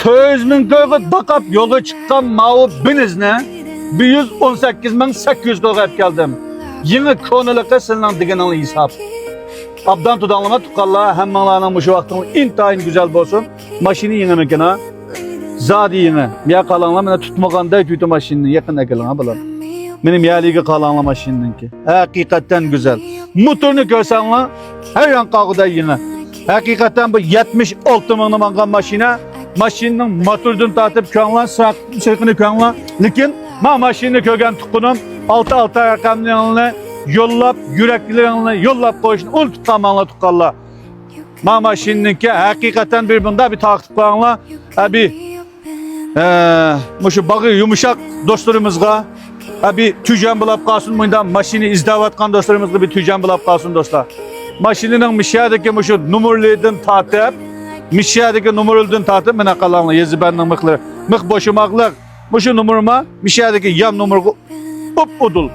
200.000 köyge dakap yola çıkan mağı binizne 118.800 köyge hep geldim. Yine konulıkta sınırlan digenanlı hesap. Abdan tutanlama tukalla hem malana bu şu vaktın intayın güzel bolsun. Maşini yine mekana. Zadi yine. Ya kalanla mene tutmakanda tütü maşinini yakın ekelin ha bulan. Benim yerliğe kalanla maşininin ki. Hakikaten güzel. Motorunu görsenle her yan kalkıda yine. Hakikaten bu 76 mığını mangan maşine. Maşinin motorunu tartıp könlan, sırkını könlan. Lakin ma maşinini kögen tukunum. Altı rakamlarını yollap, yüreklilerini yollap koyuşun. Onu tutkamanla tukalla. Ma maşininin ki hakikaten bir bunda bir takip koyanla. Şu bağı yumuşak dostlarımızga bir tüccan bulap kalsın bunda maşini izdavatkan dostlarımızga bir tüccan bulap kalsın dostlar. Maşininin mişyadaki şu numurluydun tartıp mişyadaki numurluydun tartıp mene kalanla yezi benden mıklı mık boşumaklık şu numuruma mişyadaki yam numuru hop udul.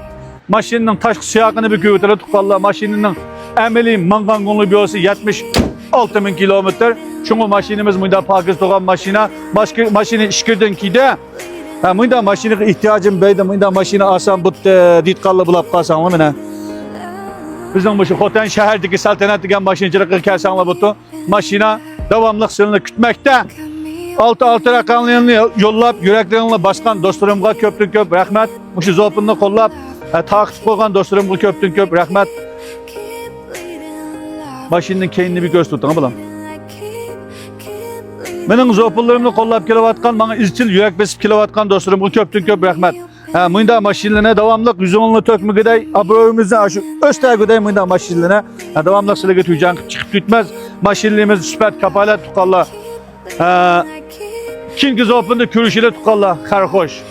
Maşininin taş siyakını bir küvetele tukalla maşininin emeli mangan konulu bir olsa 76.000 kilometre. Çünkü maşinimiz mıyda pakiz doğan maşina, maşini işkirdin ki de, mıyda maşini ihtiyacım beyde, mıyda maşini asan bu ditkallı bulap kalsan mı ne? Bizim bu şu Hoten şehirdeki saltanat diken maşincilik kersanla butu, maşina devamlık sınırını kütmekte. Altı rakamlarını yollap, yüreklerini baskan dostlarımga köptün köp, rahmet. Şu zopununu kollap, takip koygan dostlarımga köptün köp, rahmet. Maşinin kendini bir göz tutun, bulam. Benim zopullarımla kollap kilovatkan, bana izçil yürek besip kilovatkan dostlarım, bu köptün köp rahmet. Mıyda maşinlerine devamlık, yüzünle tökmü gıday, abroğumuzdan şu öster gıday mıyda maşinlerine, devamlık sıra götüreceğim, çıkıp tutmaz, maşinlerimiz süper kapalet tukalla. Kinki zopunda kürüşüyle tukalla, karhoş.